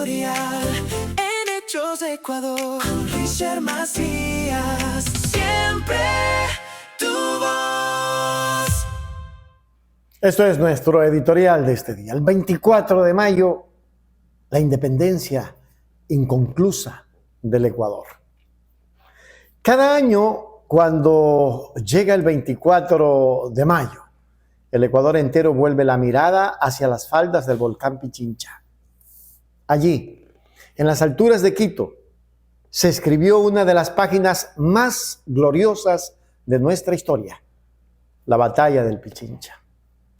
editorial en Hechos de Ecuador con Richard Macías. Siempre tu voz. Esto es nuestro editorial de este día. El 24 de mayo, la independencia inconclusa del Ecuador. Cada año, cuando llega el 24 de mayo, el Ecuador entero vuelve la mirada hacia las faldas del volcán Pichincha. Allí, en las alturas de Quito, se escribió una de las páginas más gloriosas de nuestra historia, la batalla del Pichincha.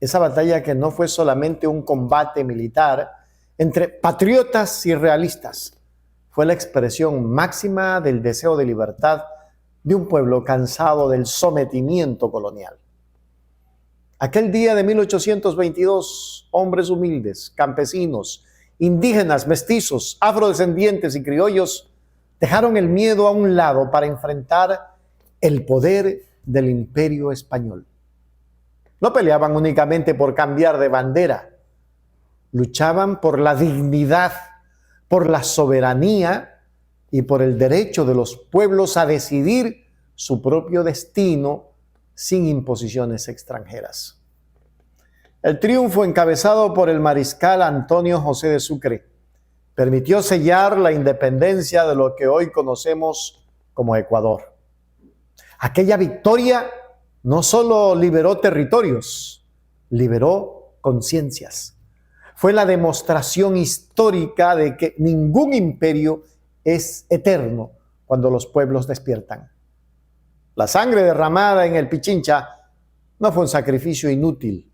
Esa batalla que no fue solamente un combate militar entre patriotas y realistas, fue la expresión máxima del deseo de libertad de un pueblo cansado del sometimiento colonial. Aquel día de 1822, hombres humildes, campesinos, indígenas, mestizos, afrodescendientes y criollos dejaron el miedo a un lado para enfrentar el poder del imperio español. No peleaban únicamente por cambiar de bandera, luchaban por la dignidad, por la soberanía y por el derecho de los pueblos a decidir su propio destino sin imposiciones extranjeras. El triunfo, encabezado por el mariscal Antonio José de Sucre, permitió sellar la independencia de lo que hoy conocemos como Ecuador. Aquella victoria no solo liberó territorios, liberó conciencias. Fue la demostración histórica de que ningún imperio es eterno cuando los pueblos despiertan. La sangre derramada en el Pichincha no fue un sacrificio inútil.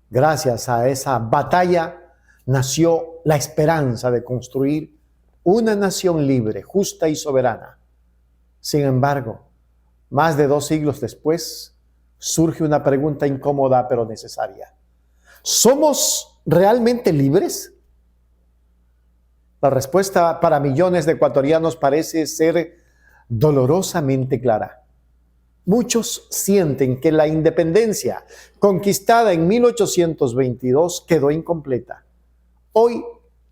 Gracias a esa batalla nació la esperanza de construir una nación libre, justa y soberana. Sin embargo, más de 2 siglos después, surge una pregunta incómoda pero necesaria. ¿Somos realmente libres? La respuesta para millones de ecuatorianos parece ser dolorosamente clara. Muchos sienten que la independencia conquistada en 1822 quedó incompleta. Hoy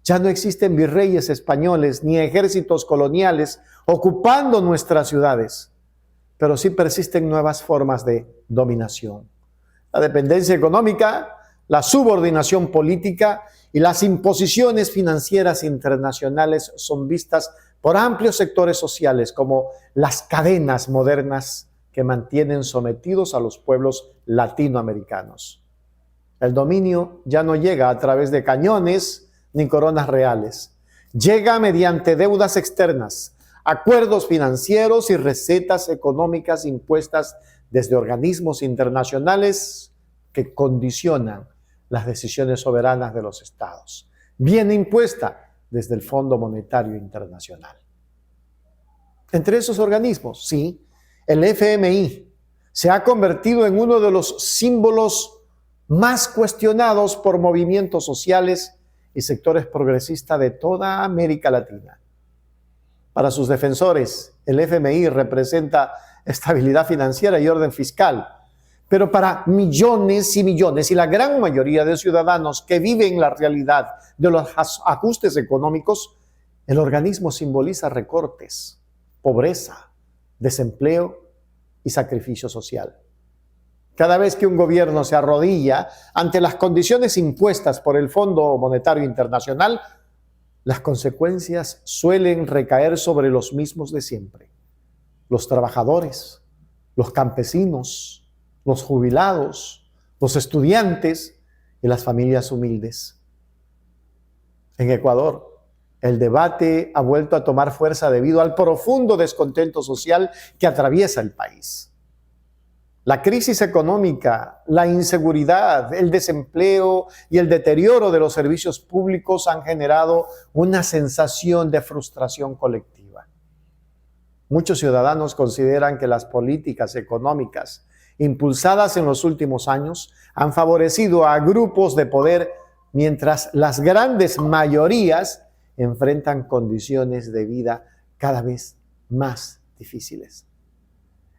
ya no existen virreyes españoles ni ejércitos coloniales ocupando nuestras ciudades, pero sí persisten nuevas formas de dominación. La dependencia económica, la subordinación política y las imposiciones financieras internacionales son vistas por amplios sectores sociales como las cadenas modernas que mantienen sometidos a los pueblos latinoamericanos. El dominio ya no llega a través de cañones ni coronas reales. Llega mediante deudas externas, acuerdos financieros y recetas económicas impuestas desde organismos internacionales que condicionan las decisiones soberanas de los estados. Viene impuesta desde el Fondo Monetario Internacional. Entre esos organismos, sí, el FMI se ha convertido en uno de los símbolos más cuestionados por movimientos sociales y sectores progresistas de toda América Latina. Para sus defensores, el FMI representa estabilidad financiera y orden fiscal, pero para millones y millones y la gran mayoría de ciudadanos que viven la realidad de los ajustes económicos, el organismo simboliza recortes, pobreza, desempleo y sacrificio social. Cada vez que un gobierno se arrodilla ante las condiciones impuestas por el Fondo Monetario Internacional, las consecuencias suelen recaer sobre los mismos de siempre: los trabajadores, los campesinos, los jubilados, los estudiantes y las familias humildes. En Ecuador, el debate ha vuelto a tomar fuerza debido al profundo descontento social que atraviesa el país. La crisis económica, la inseguridad, el desempleo y el deterioro de los servicios públicos han generado una sensación de frustración colectiva. Muchos ciudadanos consideran que las políticas económicas impulsadas en los últimos años han favorecido a grupos de poder, mientras las grandes mayorías enfrentan condiciones de vida cada vez más difíciles.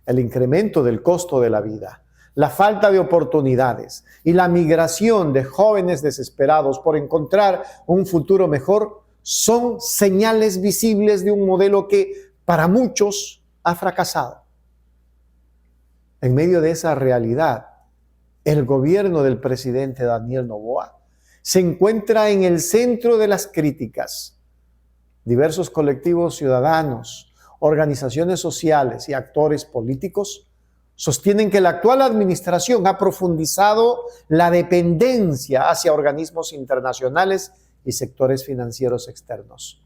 El incremento del costo de la vida, la falta de oportunidades y la migración de jóvenes desesperados por encontrar un futuro mejor son señales visibles de un modelo que para muchos ha fracasado. En medio de esa realidad, el gobierno del presidente Daniel Noboa se encuentra en el centro de las críticas. Diversos colectivos ciudadanos, organizaciones sociales y actores políticos sostienen que la actual administración ha profundizado la dependencia hacia organismos internacionales y sectores financieros externos.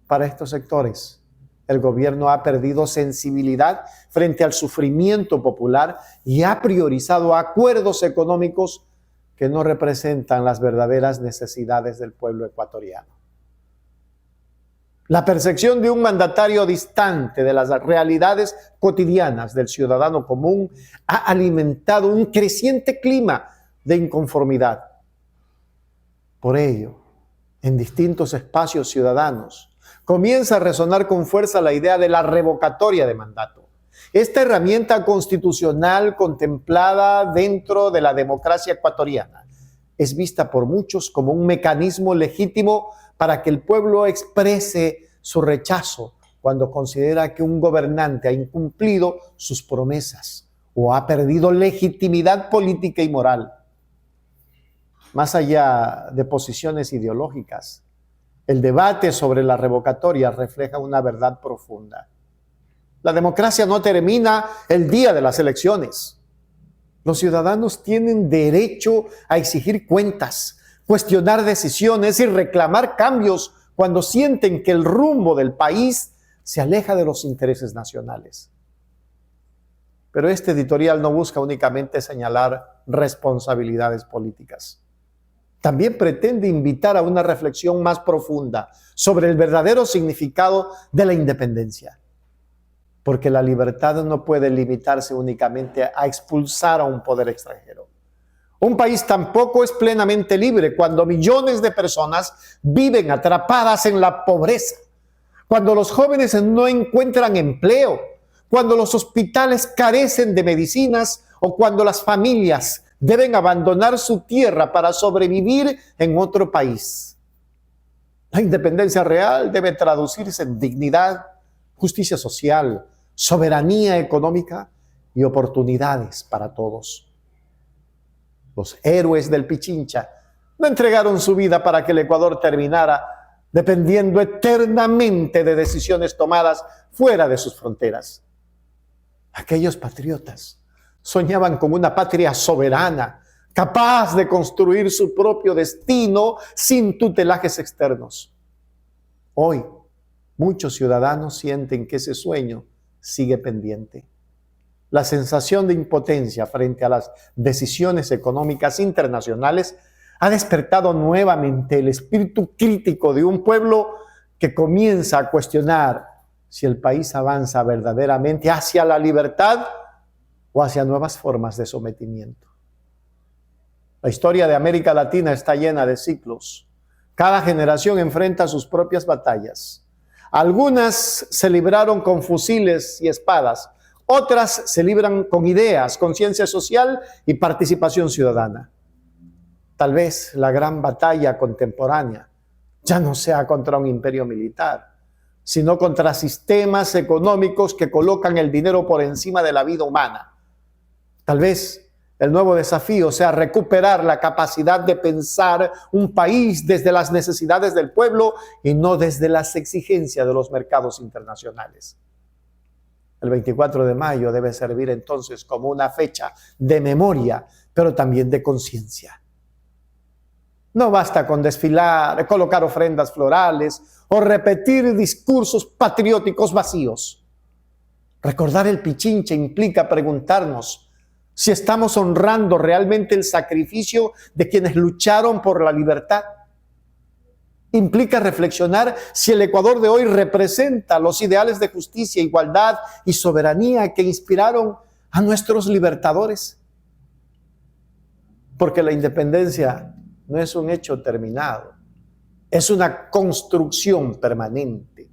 Para estos sectores, el gobierno ha perdido sensibilidad frente al sufrimiento popular y ha priorizado acuerdos económicos que no representan las verdaderas necesidades del pueblo ecuatoriano. La percepción de un mandatario distante de las realidades cotidianas del ciudadano común ha alimentado un creciente clima de inconformidad. Por ello, en distintos espacios ciudadanos, comienza a resonar con fuerza la idea de la revocatoria de mandato. Esta herramienta constitucional contemplada dentro de la democracia ecuatoriana es vista por muchos como un mecanismo legítimo para que el pueblo exprese su rechazo cuando considera que un gobernante ha incumplido sus promesas o ha perdido legitimidad política y moral. Más allá de posiciones ideológicas, el debate sobre la revocatoria refleja una verdad profunda. La democracia no termina el día de las elecciones. Los ciudadanos tienen derecho a exigir cuentas, cuestionar decisiones y reclamar cambios cuando sienten que el rumbo del país se aleja de los intereses nacionales. Pero este editorial no busca únicamente señalar responsabilidades políticas. También pretende invitar a una reflexión más profunda sobre el verdadero significado de la independencia. Porque la libertad no puede limitarse únicamente a expulsar a un poder extranjero. Un país tampoco es plenamente libre cuando millones de personas viven atrapadas en la pobreza, cuando los jóvenes no encuentran empleo, cuando los hospitales carecen de medicinas o cuando las familias deben abandonar su tierra para sobrevivir en otro país. La independencia real debe traducirse en dignidad, justicia social, soberanía económica y oportunidades para todos. Los héroes del Pichincha no entregaron su vida para que el Ecuador terminara dependiendo eternamente de decisiones tomadas fuera de sus fronteras. Aquellos patriotas soñaban con una patria soberana, capaz de construir su propio destino sin tutelajes externos. Hoy, muchos ciudadanos sienten que ese sueño sigue pendiente. La sensación de impotencia frente a las decisiones económicas internacionales ha despertado nuevamente el espíritu crítico de un pueblo que comienza a cuestionar si el país avanza verdaderamente hacia la libertad o hacia nuevas formas de sometimiento. La historia de América Latina está llena de ciclos. Cada generación enfrenta sus propias batallas. Algunas se libraron con fusiles y espadas, otras se libran con ideas, conciencia social y participación ciudadana. Tal vez la gran batalla contemporánea ya no sea contra un imperio militar, sino contra sistemas económicos que colocan el dinero por encima de la vida humana. Tal vez el nuevo desafío sea recuperar la capacidad de pensar un país desde las necesidades del pueblo y no desde las exigencias de los mercados internacionales. El 24 de mayo debe servir entonces como una fecha de memoria, pero también de conciencia. No basta con desfilar, colocar ofrendas florales o repetir discursos patrióticos vacíos. Recordar el Pichincha implica preguntarnos si estamos honrando realmente el sacrificio de quienes lucharon por la libertad. Implica reflexionar si el Ecuador de hoy representa los ideales de justicia, igualdad y soberanía que inspiraron a nuestros libertadores. Porque la independencia no es un hecho terminado, es una construcción permanente.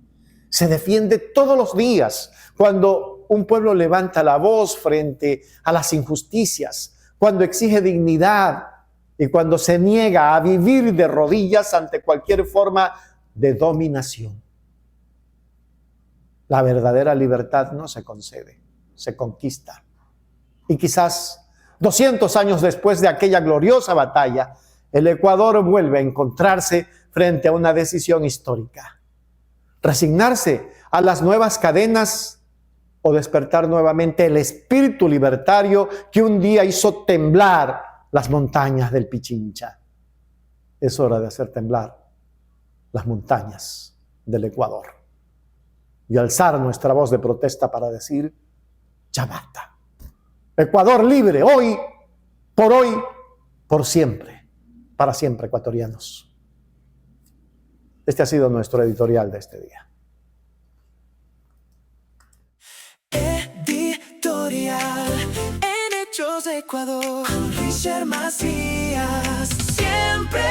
Se defiende todos los días cuando un pueblo levanta la voz frente a las injusticias, cuando exige dignidad y cuando se niega a vivir de rodillas ante cualquier forma de dominación. La verdadera libertad no se concede, se conquista. Y quizás 200 años después de aquella gloriosa batalla, el Ecuador vuelve a encontrarse frente a una decisión histórica. Resignarse a las nuevas cadenas o despertar nuevamente el espíritu libertario que un día hizo temblar las montañas del Pichincha. Es hora de hacer temblar las montañas del Ecuador y alzar nuestra voz de protesta para decir: ya basta. Ecuador libre, hoy, por siempre, para siempre, ecuatorianos. Este ha sido nuestro editorial de este día. Editorial en Hechos de Ecuador con Richard Macías. Siempre